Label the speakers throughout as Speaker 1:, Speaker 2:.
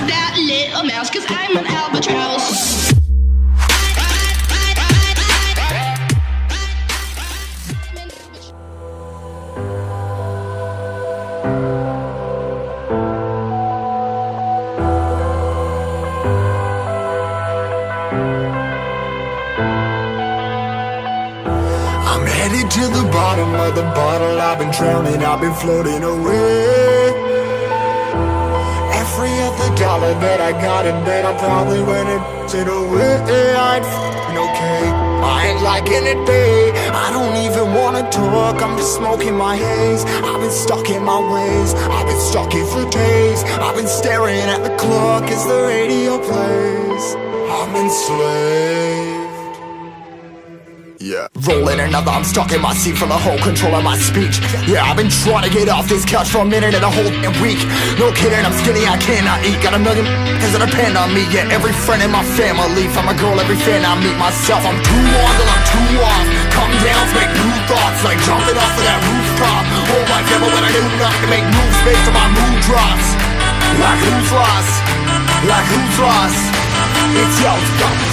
Speaker 1: that little mouse, 'cause I'm an albatross.
Speaker 2: I'm headed to the bottom of the bottle. I've been drowning, I've been floating away. Every other dollar that I got in bed, I probably went and it away. I ain't f***ing okay, I ain't liking it, babe. I don't even wanna talk, I'm just smoking my haze. I've been stuck in my ways, I've been stuck here for days. I've been staring at the clock as the radio plays. I'm enslaved. Yeah, rolling another, I'm stuck in my seat for the whole control of my speech. Yeah, I've been trying to get off this couch for a minute and a whole week. No kidding, I'm skinny, I cannot eat. Got a million that depend on me. Yeah, every friend in my family. From a girl, every fan I meet myself. I'm too on till I'm too off. Come down to make new thoughts, like jumping off of that rooftop. Whole life ever when I do nothing to make moves based on my mood drops. Like who's lost? Like who's lost? It's yo,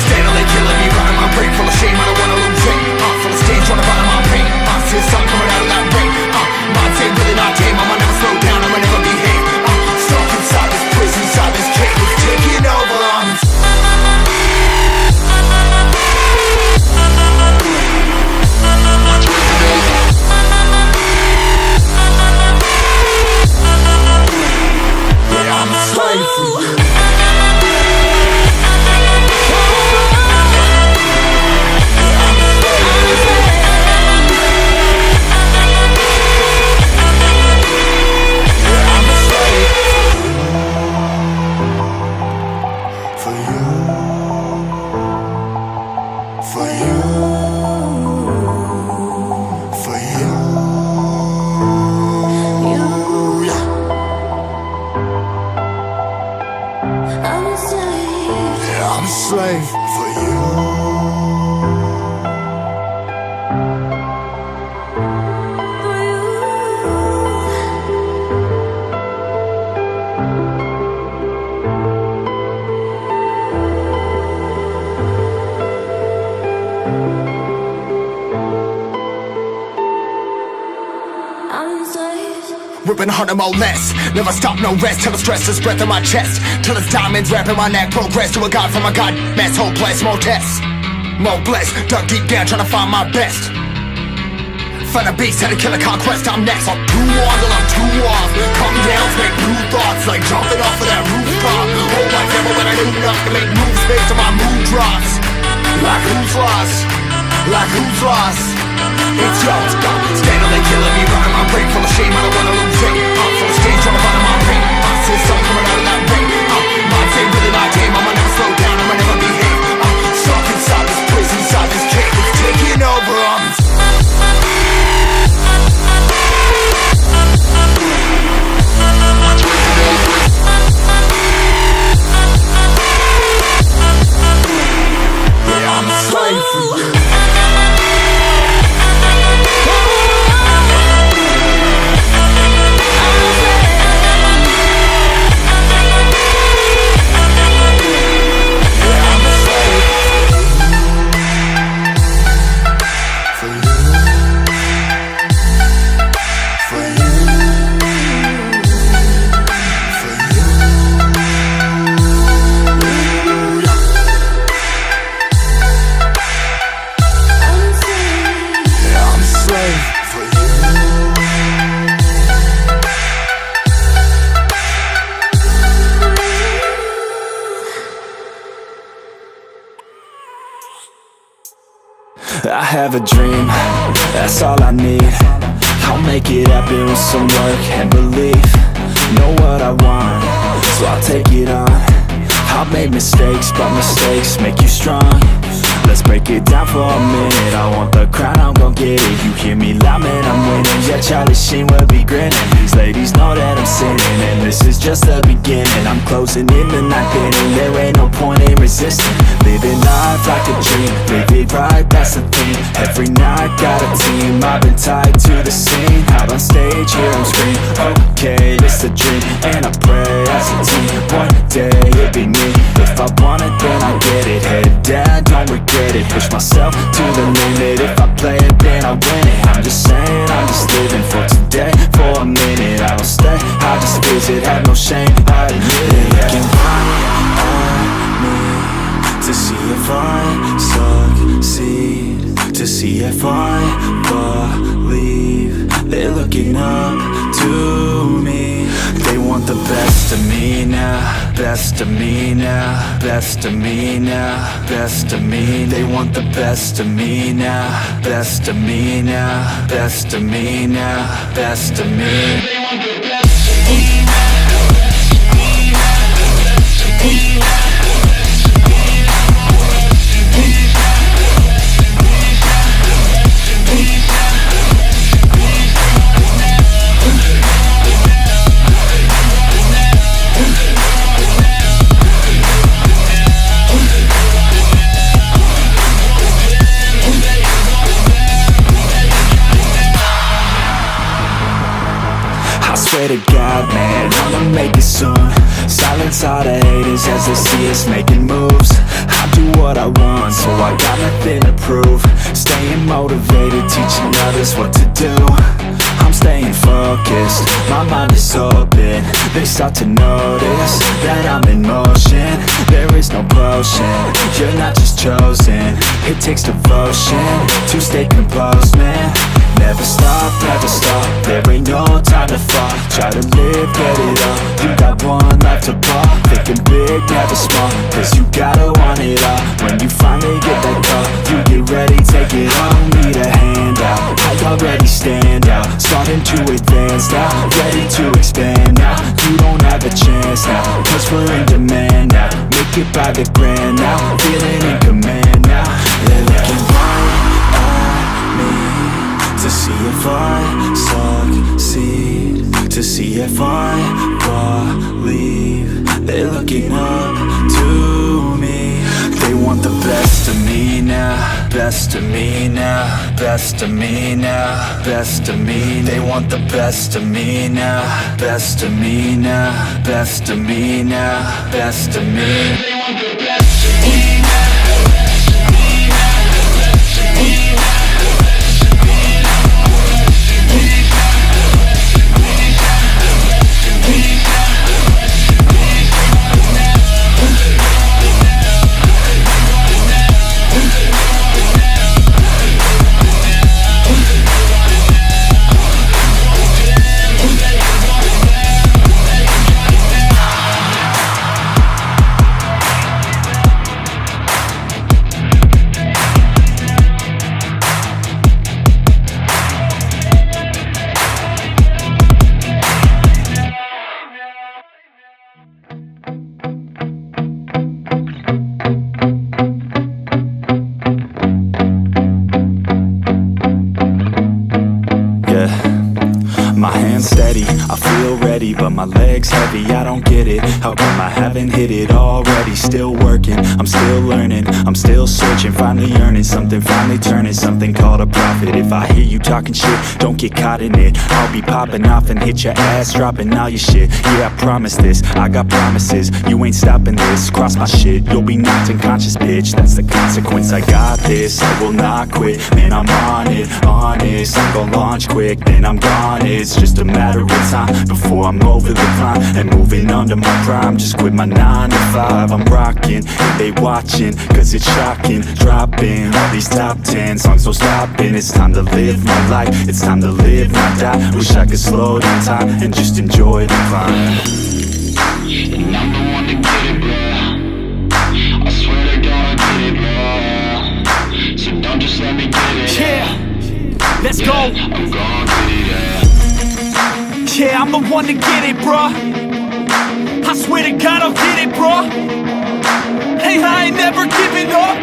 Speaker 2: steadily killing me, running my brain full of shame. I don't wanna lose it. Full of stage, trying to bottom my pain. See the sun coming out of that rain. My team really not tame. I'ma never slow down, I'ma never behave. Stuck inside this prison, inside this cage, it's taking over. Yeah, I'm a slave for you. I'm a slave for you. Ripping harder, more less. Never stop, no rest. Till the stress is breath in my chest. Till it's diamonds wrapping my neck. Progress to a god from a god mess. Hopeless, more tests, more blessed. Dug deep down trying to find my best. Find a beast, had to kill a conquest. I'm next. I'm too on till I'm too off. Come down, make new thoughts, like jumping off of that rooftop. Whole life ever when I do nothing to make moves based on my mood drops. Like who's lost? Like who's lost? It's yo, steadily killing me, running my brain full of shame. I don't wanna lose it. Full of stage, trying to find my pain. See the sun coming out of that rain. My team really not tame. I'ma never slow down, I'ma never behave. Stuck inside this prison, inside this cage, it's taking over. Yeah, I'm a slave for you.
Speaker 3: I have a dream, that's all I need. I'll make it happen with some work and belief. Know what I want, so I'll take it on. I've made mistakes, but mistakes make you strong. Let's break it down for a minute. I want the crown, I'm gon' get it. You hear me loud, man, I'm winning. Yeah, Charlie Sheen will be grinning. These ladies know that I'm sinning, and this is just the beginning. I'm closing in the ninth inning, there ain't no point in resisting. living life like a dream, live it right, that's the theme. Every night got a team, I've been tied to the scene. Out on stage, hear them scream, okay, it's a dream. And I pray as a team, one day it'll be me. If I want it, then I get it. Head down, don't regret it. Push myself to the limit. If I play it, then I win it. I'm just saying, I'm just living for today. For a minute, I don't stay, I just visit. Have no shame, I admit it. Looking right at me to see if I succeed, to see if I believe. They're looking up to me. They want the best of me now, best of me now, best of me now, best of me. They want the best of me now, best of me now, best of me now, best of me. They want the best of me now. Swear to God, man, I'ma make it soon. Silence all the haters as they see us making moves. I do what I want, so I got nothing to prove. Staying motivated, teaching others what to do. I'm staying focused, my mind is open. They start to notice that I'm in motion. There is no potion, you're not just chosen. It takes devotion to stay composed, man. Never stop, there ain't no time to fall. Try to live, get it all, you got one life to ball. Thinking big, never small, cause you gotta want it all. When you finally get that call, you get ready, take it all. Need a handout, I already stand out. Starting to advance now, ready to expand now. You don't have a chance now, cause we're in demand now. Make it by the grand now, feeling in command now. They're looking right at me to see if I succeed, to see if I believe. They're looking up to me. They want the best of me now, best of me now, best of me now, best of me. They want the best of me now, best of me now, best of me now, best of me. They want the best of me now. But my legs heavy, I don't get it. How come I haven't hit it already? Still working, I'm still learning, I'm still searching. Finally earning something, finally turning something called a profit. If I hear you talking shit, don't get caught in it. I'll be popping off and hit your ass, dropping all your shit. Yeah, I promise this, I got promises. You ain't stopping this, cross my shit, you'll be knocked unconscious, bitch. That's the consequence, I got this, I will not quit. Man, I'm on it, honest. I'm gon' launch quick, then I'm gone. It's just a matter of time before I'm over the climb and moving under my prime. Just quit my 9 to 5, I'm rocking and they watching, cause it's shocking. Dropping all these top 10 songs, no stopping. It's time to live my life, it's time to live, not die. Wish I could slow down time and just enjoy the climb.
Speaker 4: And I'm the one to get it, bro. I swear to God I get it, bro. So don't just let me get it.
Speaker 3: Yeah, let's go.
Speaker 4: I'm gon' get it, yeah.
Speaker 3: Yeah, I'm the one to get it, bro. I swear to God I'll get it, bro. Hey, I ain't never giving up.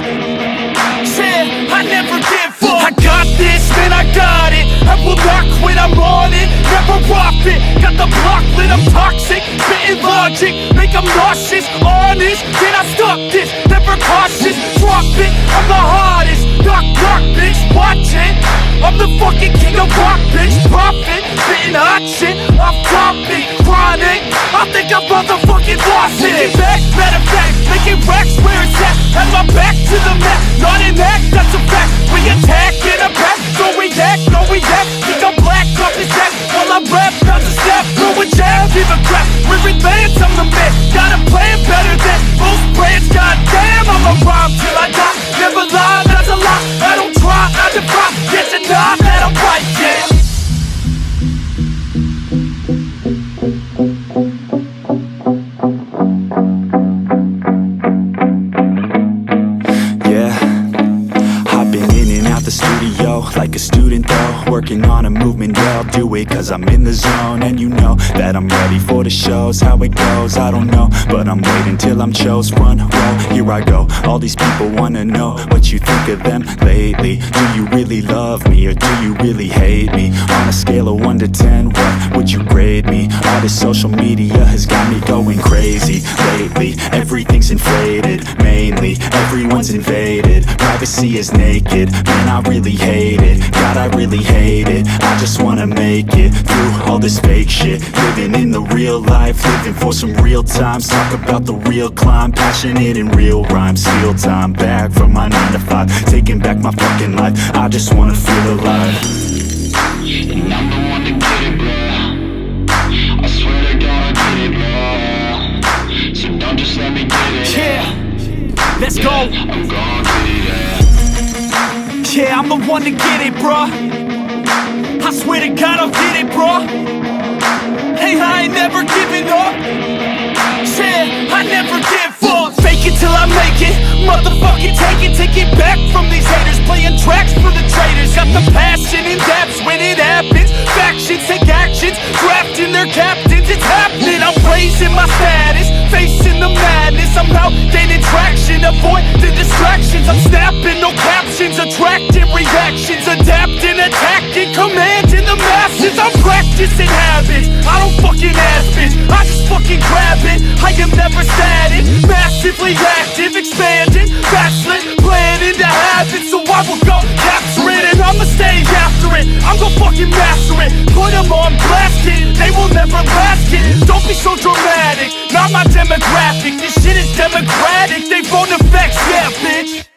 Speaker 3: Yeah, I never give up. I got this, man, I got it.
Speaker 5: I will not quit, I'm on it, never off it. Got the block lit, I'm toxic, spitting logic, make them nauseous, honest. Can I stop this? Never cautious, drop it, I'm the hardest. Knock, knock, bitch, watch it. I'm the fucking king of rock, bitch, profit, spitting hot shit, off topic, chronic. I think I'm motherfucking lost it. Get back, matter of fact, making racks where it's at. Have my back to the map, not an act, that's a fact. We attack in a pack, so we act, no we act. Think I'm black off his back, while I rap, not to snap, throw a jab, give a crap. We're advanced, I'm the man, got a plan better than most brands. Goddamn, I'ma rhyme till I die. Never lie, that's a lie. I don't try, I defy. Get to know that I'm right, yeah.
Speaker 3: Like a student though, working on a movement, yeah, I'll do it cause I'm in the zone. And you know that I'm ready for the shows. How it goes, I don't know, but I'm waiting till I'm chose. Front row, here I go. All these people wanna know what you think of them lately. Do you really love me or do you really hate me? On a scale of 1 to 10, what would you grade me? All this social media has got me going crazy lately. Everything's inflated, mainly everyone's invaded. Privacy is naked, man, I really hate it. God, I really hate it. I just wanna make it through all this fake shit. Living in the real life, living for some real times. Talk about the real climb, passionate in real rhymes. Steal time back from my 9 to 5, taking back my fucking life. I just wanna feel alive.
Speaker 4: And I'm the one to get it, bro. I swear to God, I get it, bro. So don't just let me get it.
Speaker 5: Yeah, let's go.
Speaker 4: I'm gon' get it, yeah.
Speaker 5: Yeah, I'm the one to get it, bruh. I swear to God I'll get it, bruh. Hey, I ain't never giving up. Yeah, I never give up. Fake it till I make it, motherfucking take it back from these haters. Playing tracks for the traitors. Got the passion in depths when it happens. Factions take actions, drafting their captains. It's happening, I'm raising my status, facing the madness. I'm out gaining traction, avoid the distractions. I'm snapping, no captions, attracting reactions, adapting, attacking, commanding the masses. I'm practicing habits, I don't fucking ask bitch, I just fucking grab it. I am never static, massively active, expanding, backslid, playing into habits. So I will go capture it and I'ma stay after it. I'm gon' fucking master it, put them on blast, kid. They will never last, kid. Don't be so dramatic, not my demographic. This shit is democratic, they phone effects, yeah, bitch.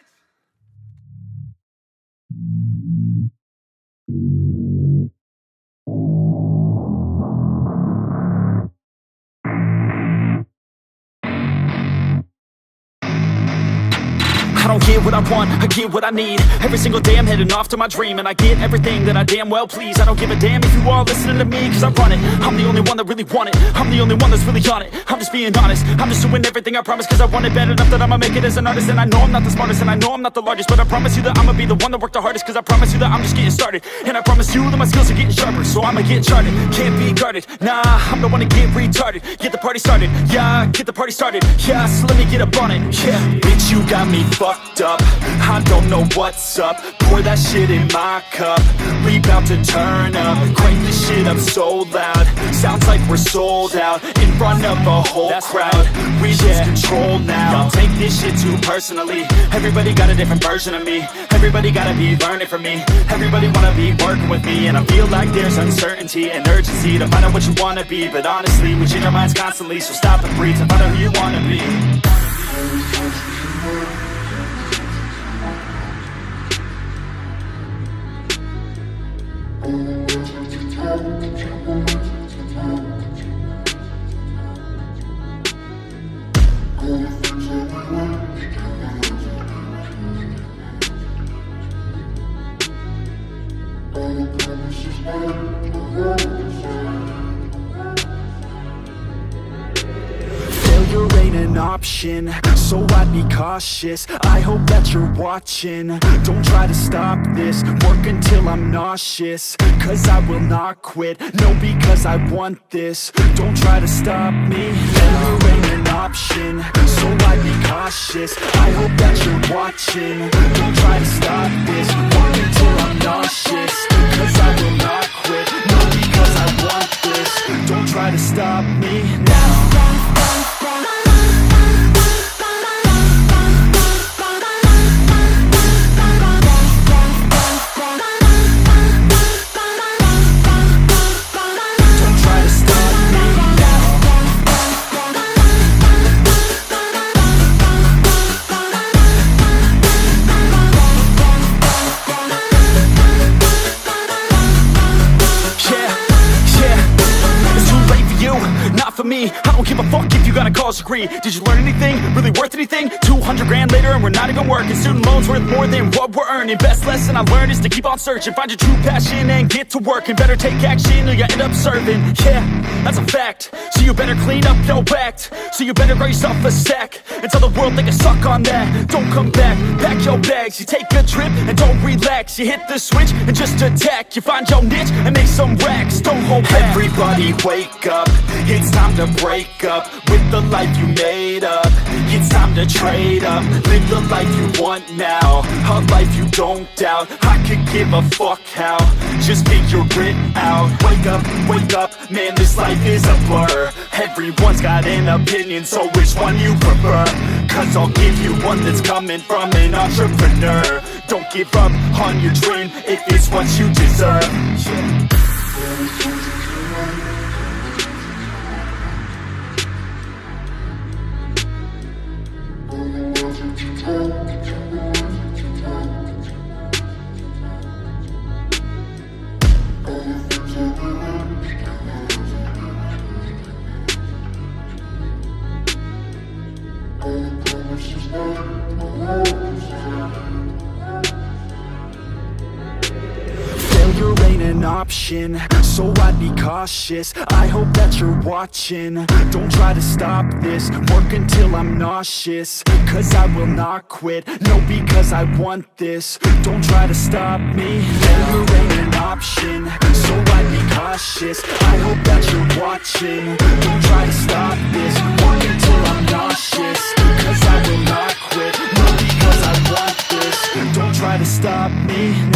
Speaker 3: I don't get what I want, I get what I need. Every single day I'm heading off to my dream, and I get everything that I damn well please. I don't give a damn if you all listening to me, cause I run it. I'm the only one that really want it, I'm the only one that's really on it. I'm just being honest, I'm just doing everything I promise, cause I want it bad enough that I'ma make it as an artist. And I know I'm not the smartest, and I know I'm not the largest, but I promise you that I'ma be the one that worked the hardest. Cause I promise you that I'm just getting started, and I promise you that my skills are getting sharper. So I'ma get charted, can't be guarded. Nah, I'm the one to get retarded. Get the party started, yeah, get the party started. Yeah, so let me get up on it, yeah. Bitch, you got me fucked up, I don't know what's up. Pour that shit in my cup, we bout to turn up. Crank this shit up so loud, sounds like we're sold out. In front of a whole crowd, we lose control now. Don't take this shit too personally, everybody got a different version of me. Everybody gotta be learning from me, everybody wanna be working with me. And I feel like there's uncertainty and urgency to find out what you wanna be. But honestly, we change our minds constantly, so stop and breathe to find out who you wanna be. Failure ain't an option, so I'd be cautious. I hope that you're watching, don't try to stop this. Work until I'm nauseous, cause I will not quit. No, because I want this, don't try to stop me. Failure ain't an option, so I'd be cautious. I hope that you're watching, don't try to stop this. Work until I'm nauseous, cause I will not quit. No, because I want this. Don't try to stop me now. For me, I don't give a fuck if you got a college degree. Did you learn anything? Really worth anything? 200 grand later and we're not even working. Student loans worth more than what we're earning. Best lesson I learned is to keep on searching. Find your true passion and get to work. And better take action or you end up serving. Yeah, that's a fact. So you better clean up your act. So you better grab yourself a sack and tell the world they can suck on that. Don't come back, pack your bags. You take a trip and don't relax. You hit the switch and just attack. You find your niche and make some racks. Don't hold back. Everybody wake up, it's time to break up with the life you made up. It's time to trade up, live the life you want now, a life you don't doubt. I could give a fuck how, just figure it out. Wake up, man, this life is a blur. Everyone's got an opinion, so which one you prefer? Cause I'll give you one that's coming from an entrepreneur. Don't give up on your dream if it's what you deserve. Failure ain't an option, so I'd be cautious. I hope that you're watching. Don't try to stop this, work until I'm nauseous, cause I will not quit. No, because I want this. Don't try to stop me. Failure ain't an option, so I'd be cautious. I hope that you're watching. Don't try to stop this, work until I'm nauseous, cause I will not quit. No, because I want this. Don't try to stop me.